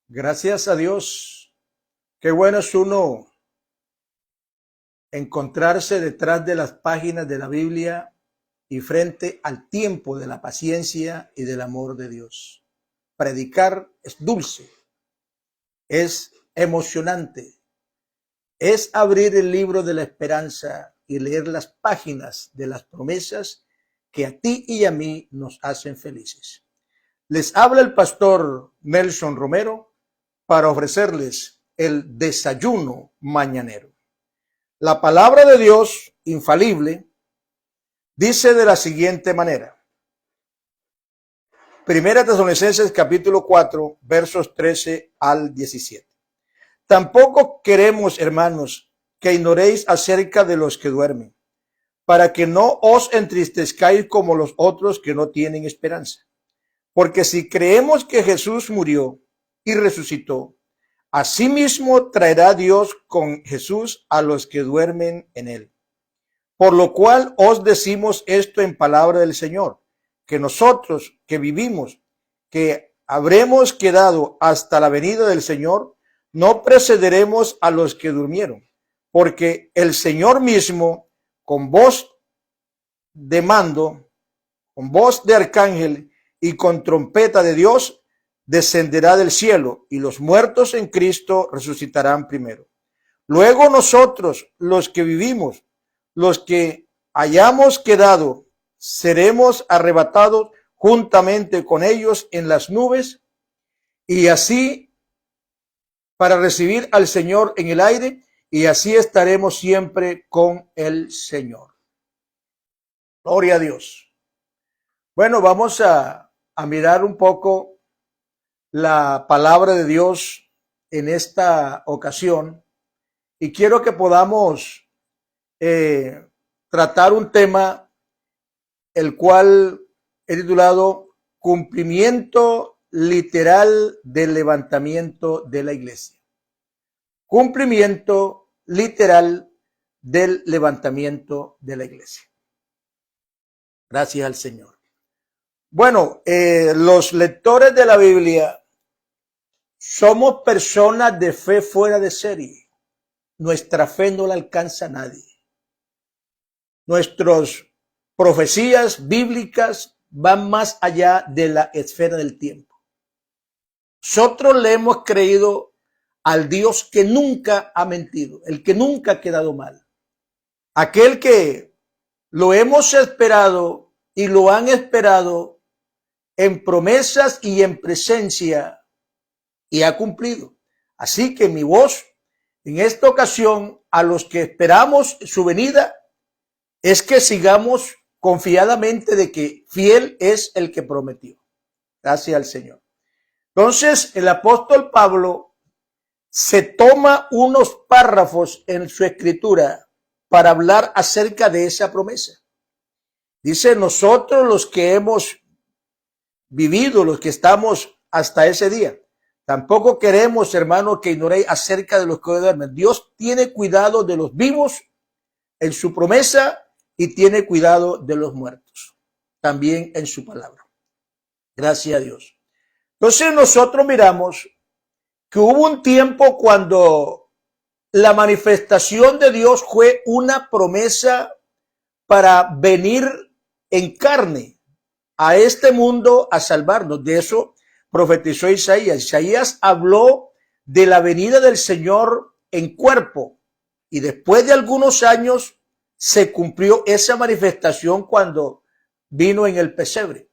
Gracias a Dios. Qué bueno es uno encontrarse detrás de las páginas de la Biblia y frente al tiempo de la paciencia y del amor de Dios. Predicar es dulce, es emocionante, es abrir el libro de la esperanza y leer las páginas de las promesas que a ti y a mí nos hacen felices. Les habla el pastor Nelson Romero para ofrecerles el desayuno mañanero. La palabra de Dios, infalible, dice de la siguiente manera. Primera Tesalonicenses capítulo 4, versos 13 al 17. Tampoco queremos, hermanos, que ignoréis acerca de los que duermen, para que no os entristezcáis como los otros que no tienen esperanza. Porque si creemos que Jesús murió y resucitó, asimismo traerá Dios con Jesús a los que duermen en él. Por lo cual os decimos esto en palabra del Señor, que nosotros que vivimos, que habremos quedado hasta la venida del Señor, no precederemos a los que durmieron, porque el Señor mismo, con voz de mando, con voz de arcángel y con trompeta de Dios, descenderá del cielo, y los muertos en Cristo resucitarán primero. Luego nosotros, los que vivimos, los que hayamos quedado, seremos arrebatados juntamente con ellos en las nubes, y así para recibir al Señor en el aire, y así estaremos siempre con el Señor. Gloria a Dios. Bueno, vamos a mirar un poco la palabra de Dios en esta ocasión, y quiero que podamos tratar un tema el cual he titulado Cumplimiento literal del levantamiento de la iglesia. Cumplimiento literal del levantamiento de la iglesia. Gracias al Señor. Bueno, los lectores de la Biblia somos personas de fe fuera de serie. Nuestra fe no la alcanza nadie. Nuestras profecías bíblicas van más allá de la esfera del tiempo. Nosotros le hemos creído al Dios que nunca ha mentido, el que nunca ha quedado mal. Aquel que lo hemos esperado y lo han esperado en promesas y en presencia y ha cumplido. Así que mi voz en esta ocasión a los que esperamos su venida es que sigamos confiadamente de que fiel es el que prometió. Gracias al Señor. Entonces el apóstol Pablo se toma unos párrafos en su escritura para hablar acerca de esa promesa. Dice, nosotros los que hemos vivido, los que estamos hasta ese día, tampoco queremos, hermanos, que ignoréis acerca de los que duermen. Dios tiene cuidado de los vivos en su promesa y tiene cuidado de los muertos, también en su palabra. Gracias a Dios. Entonces nosotros miramos que hubo un tiempo cuando la manifestación de Dios fue una promesa para venir en carne a este mundo a salvarnos. De eso profetizó Isaías. Isaías habló de la venida del Señor en cuerpo y después de algunos años se cumplió esa manifestación cuando vino en el pesebre.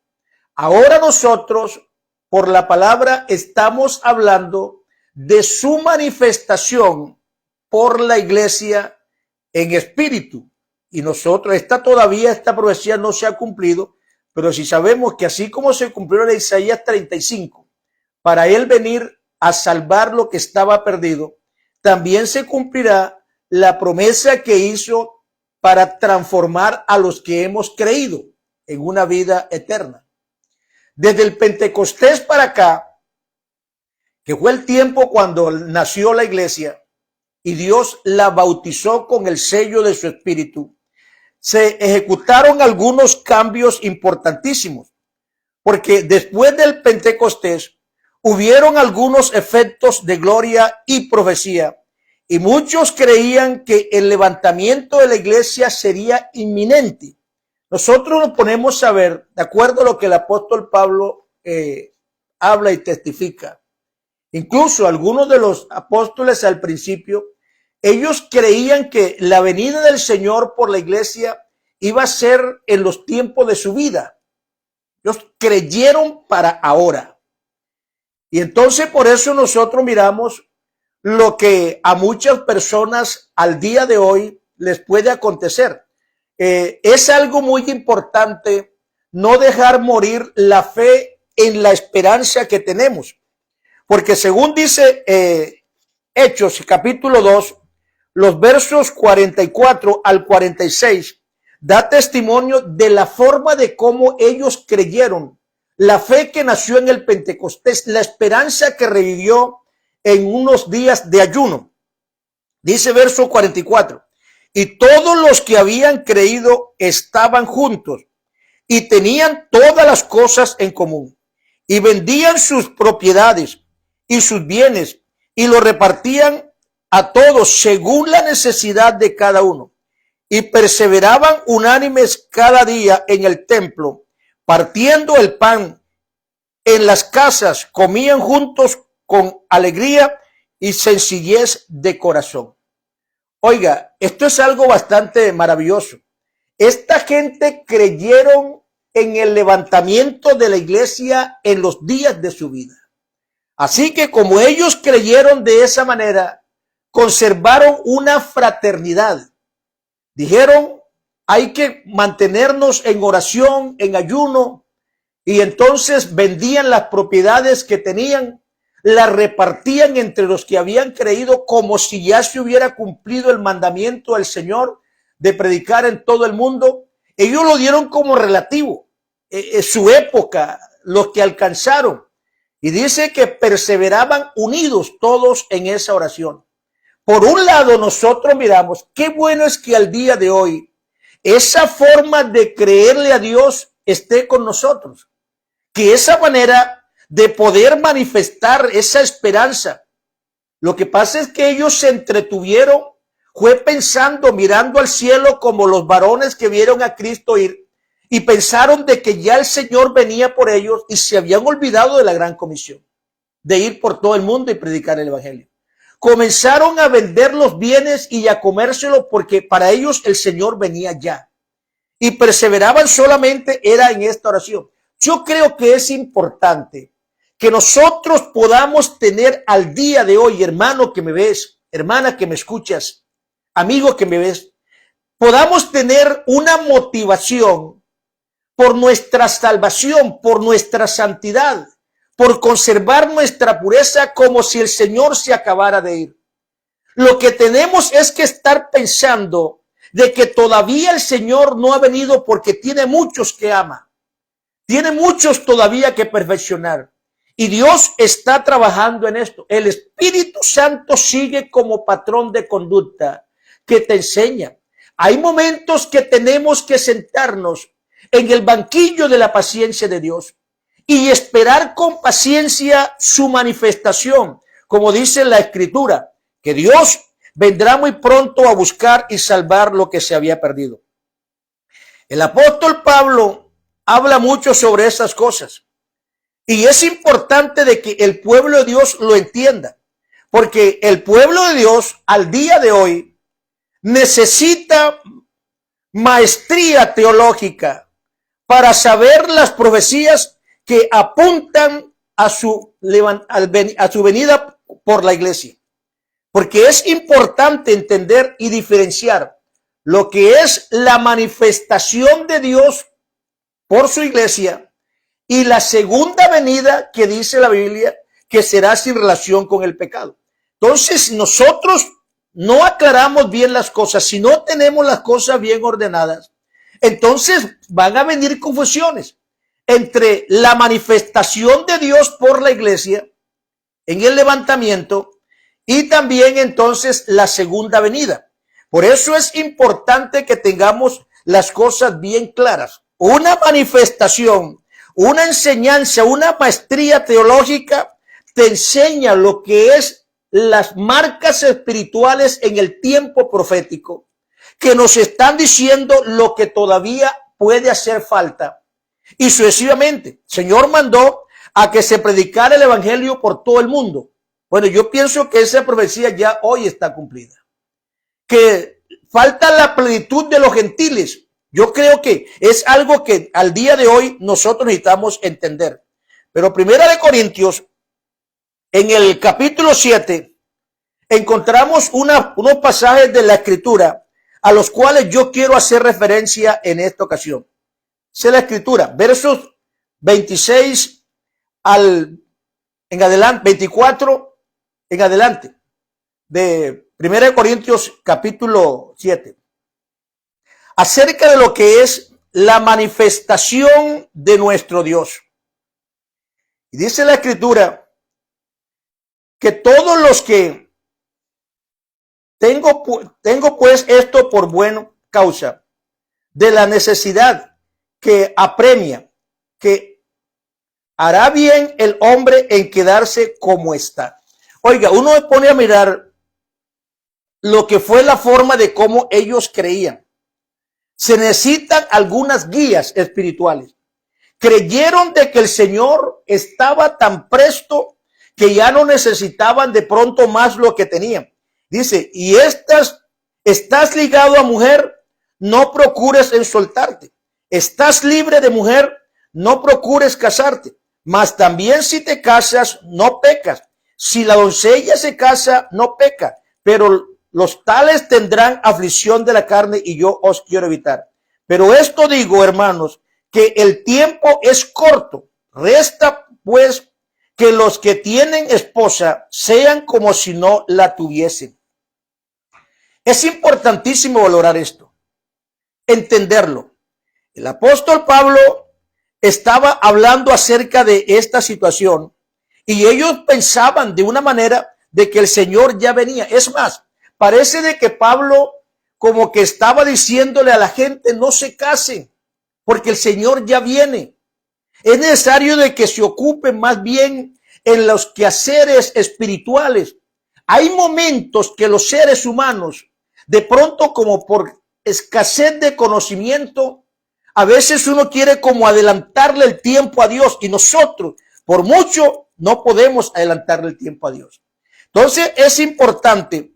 Ahora nosotros, por la palabra, estamos hablando de su manifestación por la iglesia en espíritu. Y nosotros, esta profecía no se ha cumplido, pero si sabemos que así como se cumplió en Isaías 35, para él venir a salvar lo que estaba perdido, también se cumplirá la promesa que hizo para transformar a los que hemos creído en una vida eterna. Desde el Pentecostés para acá, que fue el tiempo cuando nació la iglesia y Dios la bautizó con el sello de su espíritu, se ejecutaron algunos cambios importantísimos, porque después del Pentecostés hubieron algunos efectos de gloria y profecía, y muchos creían que el levantamiento de la iglesia sería inminente. Nosotros nos ponemos a ver, de acuerdo a lo que el apóstol Pablo habla y testifica. Incluso algunos de los apóstoles al principio, ellos creían que la venida del Señor por la iglesia iba a ser en los tiempos de su vida. Ellos creyeron para ahora. Y entonces por eso nosotros miramos lo que a muchas personas al día de hoy les puede acontecer. Es algo muy importante no dejar morir la fe en la esperanza que tenemos. Porque según dice Hechos capítulo 2, los versos 44 al 46, da testimonio de la forma de cómo ellos creyeron, la fe que nació en el Pentecostés, la esperanza que revivió en unos días de ayuno. Dice verso 44, y todos los que habían creído estaban juntos y tenían todas las cosas en común y vendían sus propiedades y sus bienes y lo repartían a todos según la necesidad de cada uno, y perseveraban unánimes cada día en el templo, partiendo el pan en las casas, comían juntos con alegría y sencillez de corazón. Oiga, esto es algo bastante maravilloso. Esta gente creyeron en el levantamiento de la iglesia en los días de su vida. Así que como ellos creyeron de esa manera, conservaron una fraternidad. Dijeron, hay que mantenernos en oración, en ayuno, y entonces vendían las propiedades que tenían, las repartían entre los que habían creído como si ya se hubiera cumplido el mandamiento del Señor de predicar en todo el mundo. Ellos lo dieron como relativo, su época, los que alcanzaron. Y dice que perseveraban unidos todos en esa oración. Por un lado, nosotros miramos, qué bueno es que al día de hoy esa forma de creerle a Dios esté con nosotros. Que esa manera de poder manifestar esa esperanza. Lo que pasa es que ellos se entretuvieron, fue pensando, mirando al cielo como los varones que vieron a Cristo ir, y pensaron de que ya el Señor venía por ellos y se habían olvidado de la gran comisión, de ir por todo el mundo y predicar el evangelio. Comenzaron a vender los bienes y a comérselos porque para ellos el Señor venía ya. Y perseveraban solamente era en esta oración. Yo creo que es importante que nosotros podamos tener al día de hoy, hermano que me ves, hermana que me escuchas, amigo que me ves, podamos tener una motivación por nuestra salvación, por nuestra santidad, por conservar nuestra pureza como si el Señor se acabara de ir. Lo que tenemos es que estar pensando de que todavía el Señor no ha venido porque tiene muchos que ama. Tiene muchos todavía que perfeccionar. Y Dios está trabajando en esto. El Espíritu Santo sigue como patrón de conducta que te enseña. Hay momentos que tenemos que sentarnos en el banquillo de la paciencia de Dios y esperar con paciencia su manifestación, como dice la Escritura, que Dios vendrá muy pronto a buscar y salvar lo que se había perdido. El apóstol Pablo habla mucho sobre esas cosas y es importante de que el pueblo de Dios lo entienda, porque el pueblo de Dios al día de hoy necesita maestría teológica para saber las profecías que apuntan a su venida por la iglesia. Porque es importante entender y diferenciar lo que es la manifestación de Dios por su iglesia y la segunda venida que dice la Biblia que será sin relación con el pecado. Entonces nosotros no aclaramos bien las cosas, si no tenemos las cosas bien ordenadas, entonces van a venir confusiones entre la manifestación de Dios por la iglesia en el levantamiento y también entonces la segunda venida. Por eso es importante que tengamos las cosas bien claras. Una manifestación, una enseñanza, una maestría teológica te enseña lo que es las marcas espirituales en el tiempo profético, que nos están diciendo lo que todavía puede hacer falta. Y sucesivamente, el Señor mandó a que se predicara el evangelio por todo el mundo. Bueno, yo pienso que esa profecía ya hoy está cumplida. Que falta la plenitud de los gentiles. Yo creo que es algo que al día de hoy nosotros necesitamos entender. Pero Primera de Corintios, en el capítulo 7, encontramos unos pasajes de la Escritura a los cuales yo quiero hacer referencia en esta ocasión. Es la Escritura, versos 26 en adelante, 24 en adelante, de 1 Corintios capítulo 7, acerca de lo que es la manifestación de nuestro Dios. Y dice la Escritura que todos los que tengo pues esto por buena causa de la necesidad que apremia, que hará bien el hombre en quedarse como está. Oiga, uno pone a mirar lo que fue la forma de cómo ellos creían. Se necesitan algunas guías espirituales. Creyeron de que el Señor estaba tan presto que ya no necesitaban de pronto más lo que tenían. Dice, y estás ligado a mujer, no procures en soltarte. Estás libre de mujer, no procures casarte. Mas también si te casas, no pecas. Si la doncella se casa, no peca. Pero los tales tendrán aflicción de la carne y yo os quiero evitar. Pero esto digo, hermanos, que el tiempo es corto. Resta pues que los que tienen esposa sean como si no la tuviesen. Es importantísimo valorar esto, entenderlo. El apóstol Pablo estaba hablando acerca de esta situación y ellos pensaban de una manera de que el Señor ya venía. Es más, parece de que Pablo como que estaba diciéndole a la gente, no se casen porque el Señor ya viene. Es necesario de que se ocupen más bien en los quehaceres espirituales. Hay momentos que los seres humanos, de pronto como por escasez de conocimiento, a veces uno quiere como adelantarle el tiempo a Dios y nosotros, por mucho, no podemos adelantarle el tiempo a Dios. Entonces es importante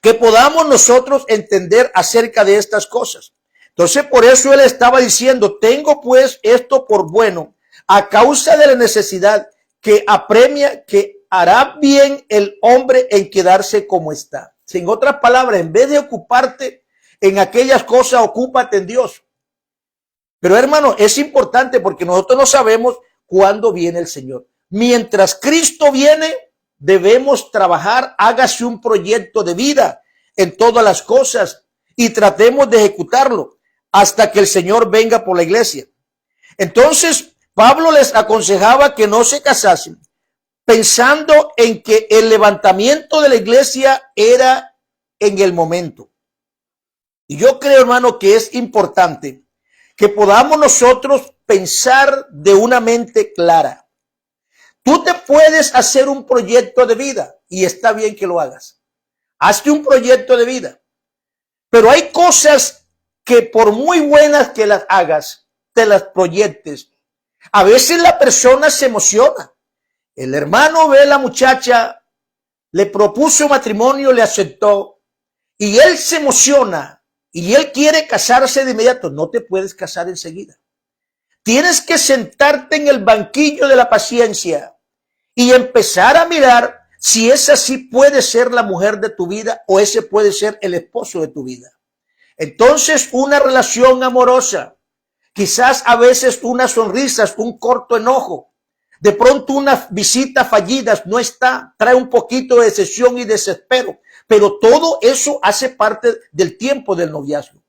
que podamos nosotros entender acerca de estas cosas. Entonces por eso él estaba diciendo, tengo pues esto por bueno, a causa de la necesidad que apremia, que hará bien el hombre en quedarse como está. En otras palabras, en vez de ocuparte en aquellas cosas, ocúpate en Dios. Pero hermano, es importante porque nosotros no sabemos cuándo viene el Señor. Mientras Cristo viene, debemos trabajar, hágase un proyecto de vida en todas las cosas y tratemos de ejecutarlo hasta que el Señor venga por la iglesia. Entonces, Pablo les aconsejaba que no se casasen, pensando en que el levantamiento de la iglesia era en el momento. Y yo creo, hermano, que es importante que podamos nosotros pensar de una mente clara. Tú te puedes hacer un proyecto de vida y está bien que lo hagas. Hazte un proyecto de vida. Pero hay cosas que por muy buenas que las hagas, te las proyectes. A veces la persona se emociona. El hermano ve a la muchacha, le propuso matrimonio, le aceptó y él se emociona y él quiere casarse de inmediato. No te puedes casar enseguida. Tienes que sentarte en el banquillo de la paciencia y empezar a mirar si esa sí puede ser la mujer de tu vida o ese puede ser el esposo de tu vida. Entonces, una relación amorosa, quizás a veces unas sonrisas, un corto enojo, de pronto una visita fallida no está, trae un poquito de decepción y desespero, pero todo eso hace parte del tiempo del noviazgo.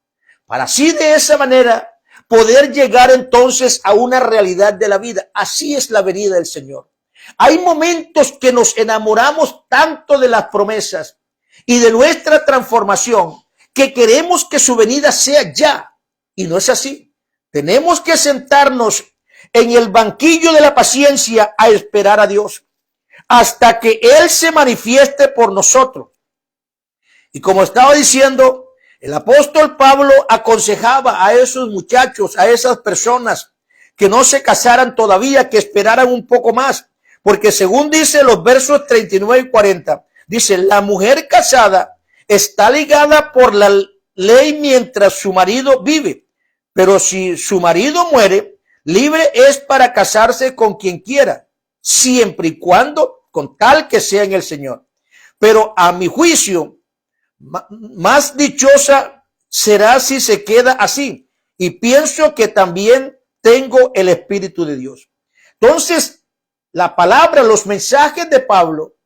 Para así de esa manera poder llegar entonces a una realidad de la vida. Así es la venida del Señor. Hay momentos que nos enamoramos tanto de las promesas y de nuestra transformación que queremos que su venida sea ya. Y no es así. Tenemos que sentarnos en el banquillo de la paciencia a esperar a Dios. hasta que Él se manifieste por nosotros. Y como estaba diciendo, el apóstol Pablo aconsejaba a esos muchachos, a esas personas que no se casaran todavía, que esperaran un poco más. Porque según dice los versos 39 y 40, dice, la mujer casada está ligada por la ley mientras su marido vive. Pero si su marido muere, libre es para casarse con quien quiera, siempre y cuando, con tal que sea en el Señor. Pero a mi juicio, más dichosa será si se queda así. Y pienso que también tengo el Espíritu de Dios. Entonces, la palabra, los mensajes de Pablo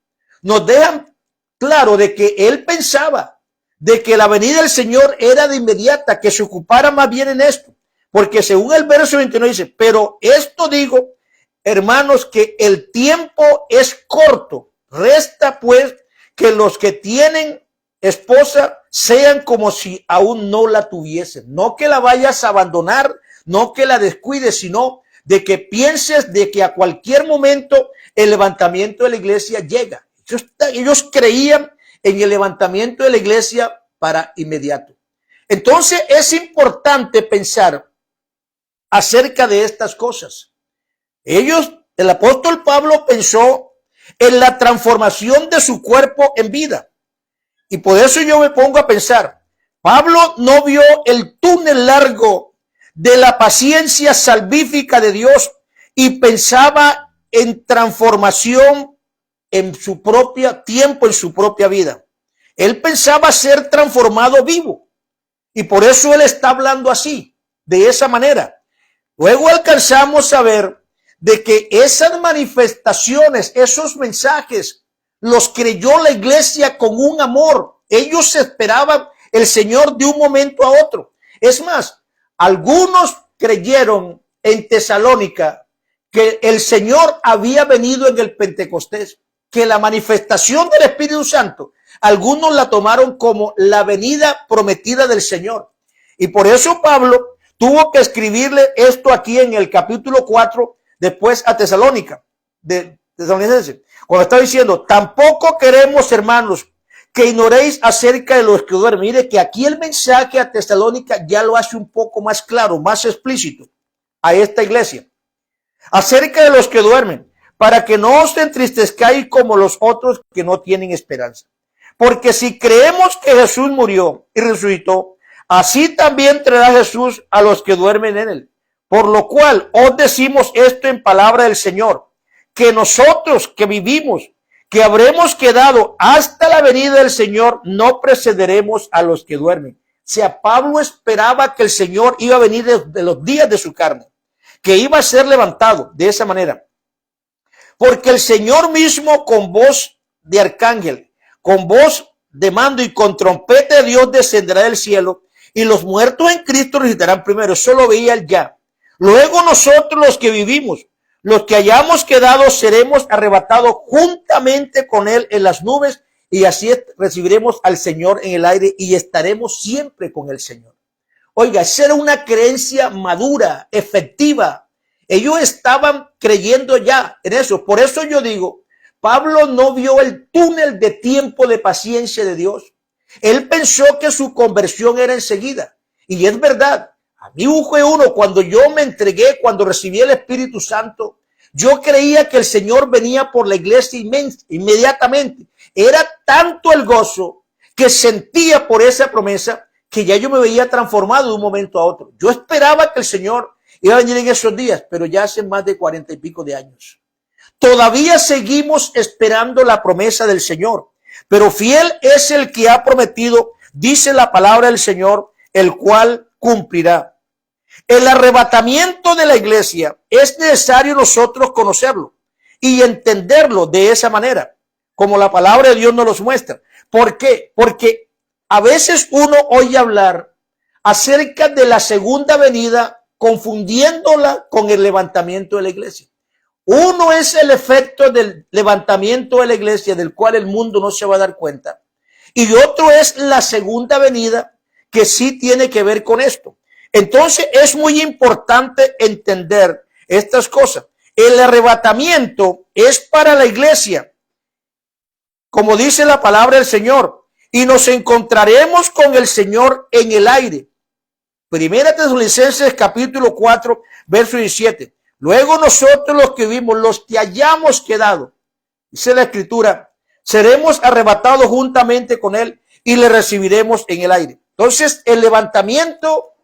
nos dejan claro de que él pensaba de que la venida del Señor era de inmediata, que se ocupara más bien en esto. Porque según el verso 21 dice, pero esto digo, hermanos, que el tiempo es corto. Resta pues que los que tienen esposa sean como si aún no la tuviesen. No que la vayas a abandonar, no que la descuides, sino de que pienses de que a cualquier momento el levantamiento de la iglesia llega. Ellos creían en el levantamiento de la iglesia para inmediato. Entonces es importante pensar acerca de estas cosas. El apóstol Pablo pensó en la transformación de su cuerpo en vida. Y por eso yo me pongo a pensar, Pablo no vio el túnel largo de la paciencia salvífica de Dios y pensaba en transformación en su propio tiempo, en su propia vida. Él pensaba ser transformado vivo y por eso él está hablando así, de esa manera. Luego alcanzamos a ver de que esas manifestaciones, esos mensajes, los creyó la iglesia con un amor. Ellos esperaban el Señor de un momento a otro. Es más, algunos creyeron en Tesalónica que el Señor había venido en el Pentecostés, que la manifestación del Espíritu Santo, algunos la tomaron como la venida prometida del Señor. Y por eso Pablo tuvo que escribirle esto aquí en el capítulo 4, después a Tesalónica, de Tesalonicenses, cuando está diciendo, tampoco queremos, hermanos, que ignoréis acerca de los que duermen. Mire que aquí el mensaje a Tesalónica ya lo hace un poco más claro, más explícito a esta iglesia. Acerca de los que duermen, para que no os entristezcáis como los otros que no tienen esperanza. Porque si creemos que Jesús murió y resucitó, así también traerá Jesús a los que duermen en él. Por lo cual os decimos esto en palabra del Señor, que nosotros que vivimos, que habremos quedado hasta la venida del Señor, no precederemos a los que duermen. O sea, Pablo esperaba que el Señor iba a venir de los días de su carne, que iba a ser levantado de esa manera. Porque el Señor mismo con voz de arcángel, con voz de mando y con trompeta de Dios descenderá del cielo y los muertos en Cristo resucitarán primero. Eso lo veía él ya. Luego nosotros los que vivimos, los que hayamos quedado, seremos arrebatados juntamente con él en las nubes y así recibiremos al Señor en el aire y estaremos siempre con el Señor. Oiga, esa era una creencia madura, efectiva. Ellos estaban creyendo ya en eso. Por eso yo digo, Pablo no vio el túnel de tiempo de paciencia de Dios. Él pensó que su conversión era enseguida. Y es verdad. A mí fue uno, cuando yo me entregué, cuando recibí el Espíritu Santo, yo creía que el Señor venía por la iglesia inmediatamente. Era tanto el gozo que sentía por esa promesa que ya yo me veía transformado de un momento a otro. Yo esperaba que el Señor iba a venir en esos días, pero ya hace más de 40 y pico de años. Todavía seguimos esperando la promesa del Señor, pero fiel es el que ha prometido, dice la palabra del Señor, el cual cumplirá. El arrebatamiento de la iglesia es necesario nosotros conocerlo y entenderlo de esa manera, como la palabra de Dios nos los muestra. ¿Por qué? Porque a veces uno oye hablar acerca de la segunda venida confundiéndola con el levantamiento de la iglesia. Uno es el efecto del levantamiento de la iglesia del cual el mundo no se va a dar cuenta. Y otro es la segunda venida que sí tiene que ver con esto. Entonces es muy importante entender estas cosas. El arrebatamiento es para la iglesia como dice la palabra del Señor, y nos encontraremos con el Señor en el aire. Primera Tesalonicenses capítulo 4, verso 17. Luego nosotros los que vivimos, los que hayamos quedado, dice la Escritura, seremos arrebatados juntamente con Él y le recibiremos en el aire. Entonces, el levantamiento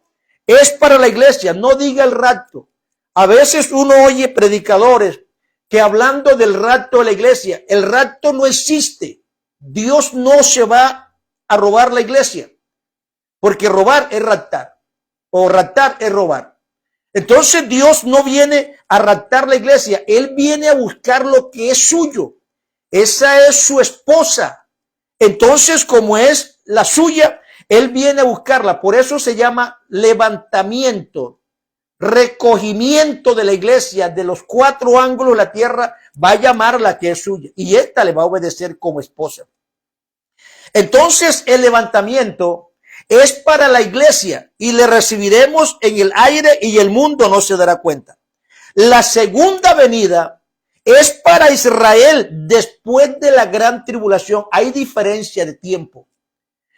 es para la iglesia, no diga el rapto. A veces uno oye predicadores que hablando del rapto de la iglesia, el rapto no existe. Dios no se va a robar la iglesia, porque robar es raptar, o raptar es robar. Entonces Dios no viene a raptar la iglesia, Él viene a buscar lo que es suyo. Esa es su esposa. Entonces, como es la suya, Él viene a buscarla. Por eso se llama levantamiento, recogimiento de la iglesia de los cuatro ángulos de la tierra. Va a llamar la que es suya y esta le va a obedecer como esposa. Entonces, el levantamiento es para la iglesia y le recibiremos en el aire y el mundo no se dará cuenta. La segunda venida es para Israel después de la gran tribulación. Hay diferencia de tiempo.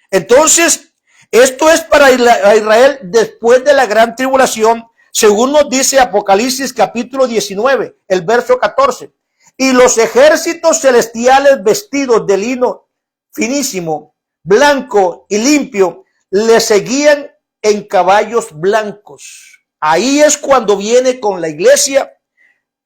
Entonces, esto es para Israel después de la gran tribulación, según nos dice Apocalipsis capítulo 19, el verso 14. Y los ejércitos celestiales vestidos de lino finísimo, blanco y limpio, le seguían en caballos blancos. Ahí es cuando viene con la iglesia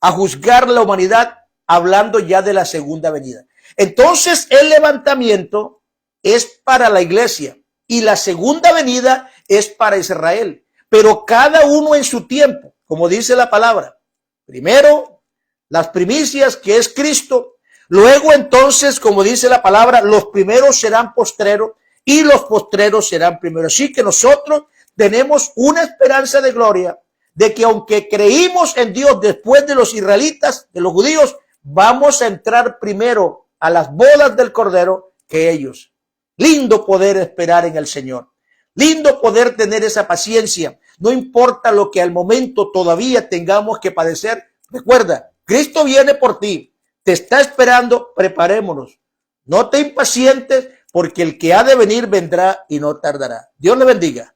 a juzgar la humanidad, hablando ya de la segunda venida. Entonces, el levantamiento es para la iglesia y la segunda venida es para Israel, pero cada uno en su tiempo, como dice la palabra. Primero, las primicias, que es Cristo. Luego, entonces, como dice la palabra, los primeros serán postreros y los postreros serán primeros. Así que nosotros tenemos una esperanza de gloria de que aunque creímos en Dios después de los israelitas, de los judíos, vamos a entrar primero a las bodas del Cordero que ellos. Lindo poder esperar en el Señor. Lindo poder tener esa paciencia. No importa lo que al momento todavía tengamos que padecer. Recuerda, Cristo viene por ti. Te está esperando, preparémonos. No te impacientes porque el que ha de venir vendrá y no tardará. Dios le bendiga.